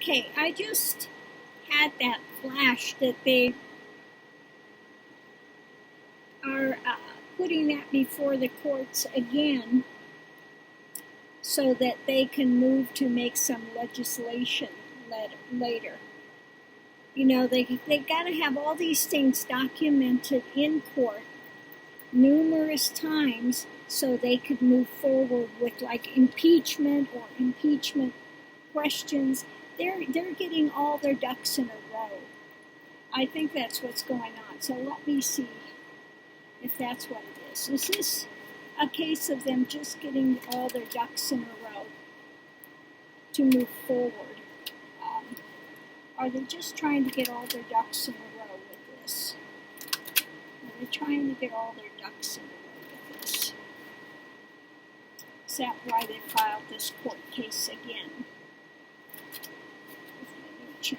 Okay, I just had that flash that they are putting that before the courts again so that they can move to make some legislation later. You know, they got to have all these things documented in court numerous times so they could move forward with like impeachment or impeachment questions. They're getting all their ducks in a row. I think that's what's going on. So let me see if that's what it is. Is this a case of them just getting all their ducks in a row to move forward? Are they just trying to get all their ducks in a row with this? Are they trying to get all their ducks in a row with this? Is that why they filed this court case again? With Mnuchin.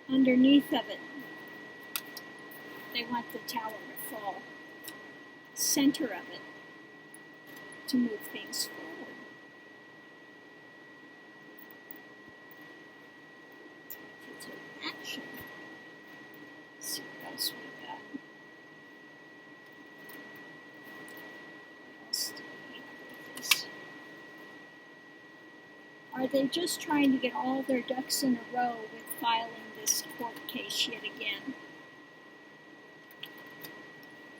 Underneath of it, they want the tower to fall. Center of it, to move things forward. To take action. Let's see what else we got. What else do we have with this? Are they just trying to get all their ducks in a row with filing this court case yet again?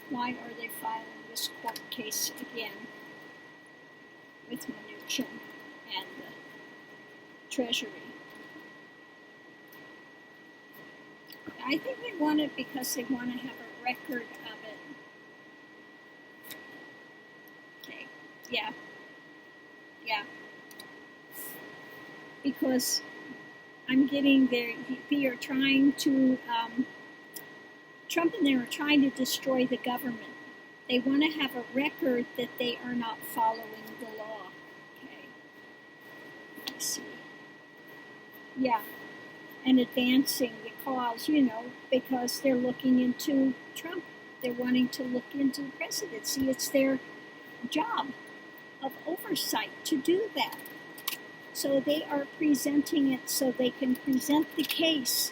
Why are they filing this court case again with Mnuchin and the Treasury? I think they want it because they want to have a record of it. Okay, yeah. Because I'm getting there, they are trying to, Trump and they are trying to destroy the government. They want to have a record that they are not following the law. Okay, let's see. Yeah, and advancing the cause, you know, because they're looking into Trump. They're wanting to look into the presidency. It's their job of oversight to do that. So they are presenting it so they can present the case,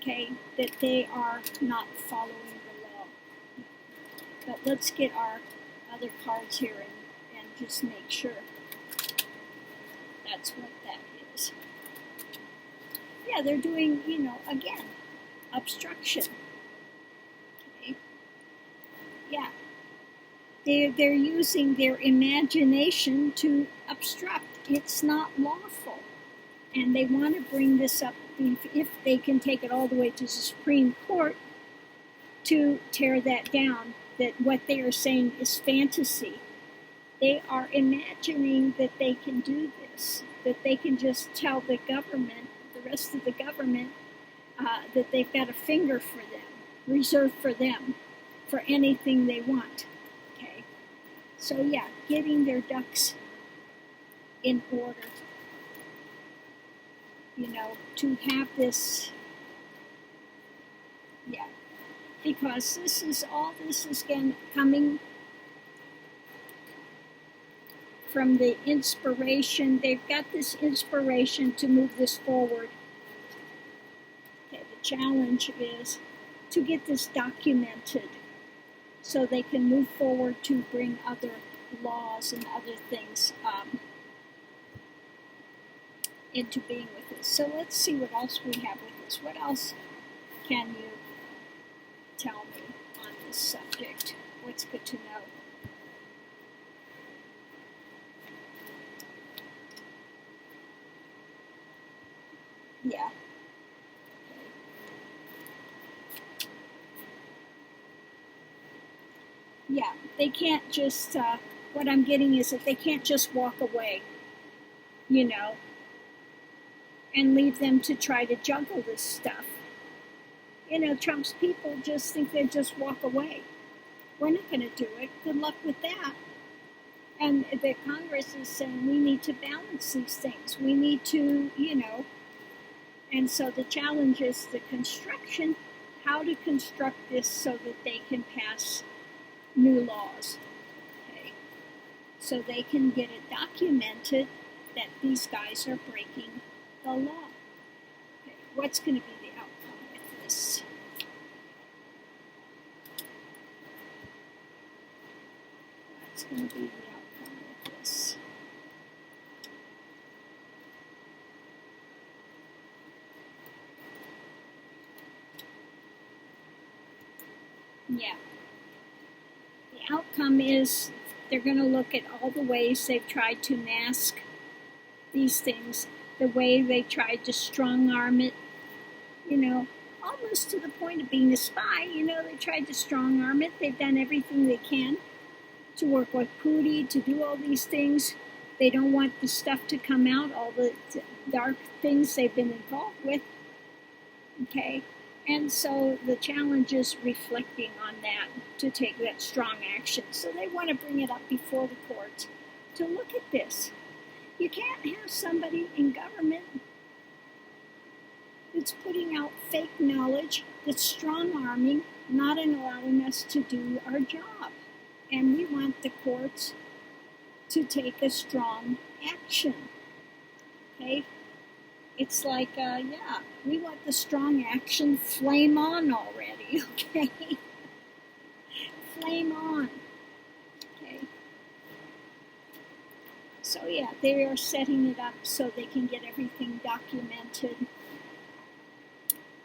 okay, that they are not following the law. But let's get our other cards here and just make sure that's what that is. Yeah, they're doing, you know, again, obstruction. Okay. Yeah. They're using their imagination to obstruct. It's not lawful. And they want to bring this up, if they can take it all the way to the Supreme Court, to tear that down, that what they are saying is fantasy. They are imagining that they can do this, that they can just tell the government, the rest of the government, that they've got a finger for them, reserved for them, for anything they want. Okay, so yeah, getting their ducks in order, you know, to have this, yeah, because this is again coming from the inspiration. They've got this inspiration to move this forward. Okay, the challenge is to get this documented so they can move forward to bring other laws and other things into being with this. So let's see what else we have with this. What else can you tell me on this subject? What's good to know? Yeah. Yeah, they can't just, what I'm getting is that they can't just walk away, you know, and leave them to try to juggle this stuff. You know, Trump's people just think they'd just walk away. We're not going to do it. Good luck with that. And the Congress is saying we need to balance these things. We need to, you know, and so the challenge is the construction, how to construct this so that they can pass new laws. Okay. so they can get it documented that these guys are breaking the law. Okay, what's going to be the outcome with this? What's going to be the outcome with this? Yeah. The outcome is they're going to look at all the ways they've tried to mask these things, the way they tried to strong arm it, almost to the point of being a spy. They tried to strong arm it. They've done everything they can to work with Pooty, to do all these things. They don't want the stuff to come out, all the dark things they've been involved with. Okay? And so the challenge is reflecting on that to take that strong action. So they want to bring it up before the courts to look at this. You can't have somebody in government that's putting out fake knowledge, that's strong-arming, not allowing us to do our job. And we want the courts to take a strong action. Okay? It's like, we want the strong action. Flame on already, okay? Flame on. Okay? So, yeah, they are setting it up so they can get everything documented.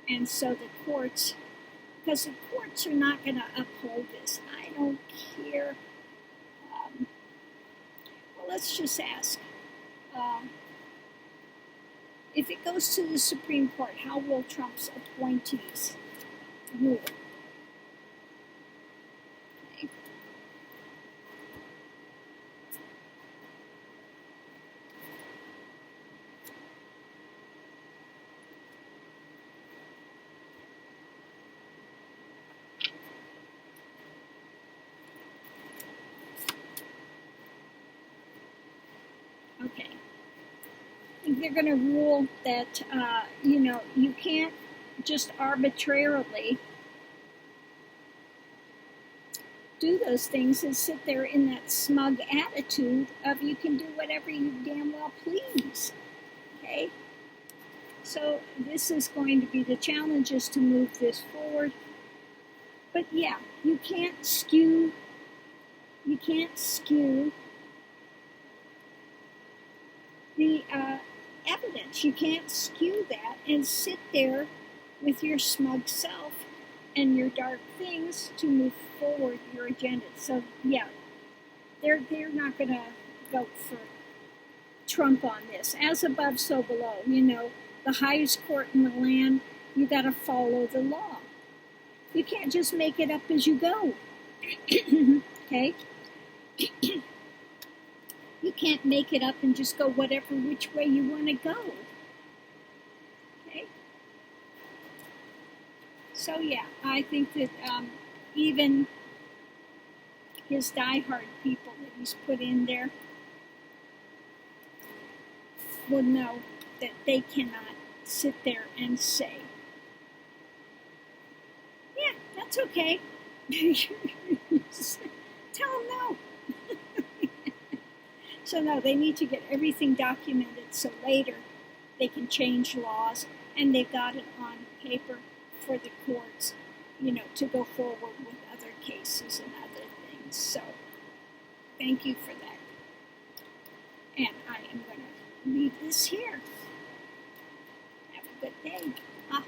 And so the courts, because the courts are not going to uphold this. I don't care. Well, let's just ask. If it goes to the Supreme Court, how will Trump's appointees rule? Okay. Okay. I think they're going to rule that, you can't just arbitrarily do those things and sit there in that smug attitude of you can do whatever you damn well please. Okay? So this is going to be the challenge, is to move this forward. But yeah, you can't skew the evidence. You can't skew that and sit there with your smug self and your dark things to move forward your agenda. So yeah, they're not going to vote for Trump on this. As above, so below. The highest court in the land, you got to follow the law. You can't just make it up as you go. Okay? You can't make it up and just go which way you want to go. Okay? So yeah, I think that even his diehard people that he's put in there will know that they cannot sit there and say, yeah, that's okay. Tell them no. So no, they need to get everything documented so later they can change laws, and they've got it on paper for the courts, to go forward with other cases and other things. So thank you for that. And I am going to leave this here. Have a good day. Aho.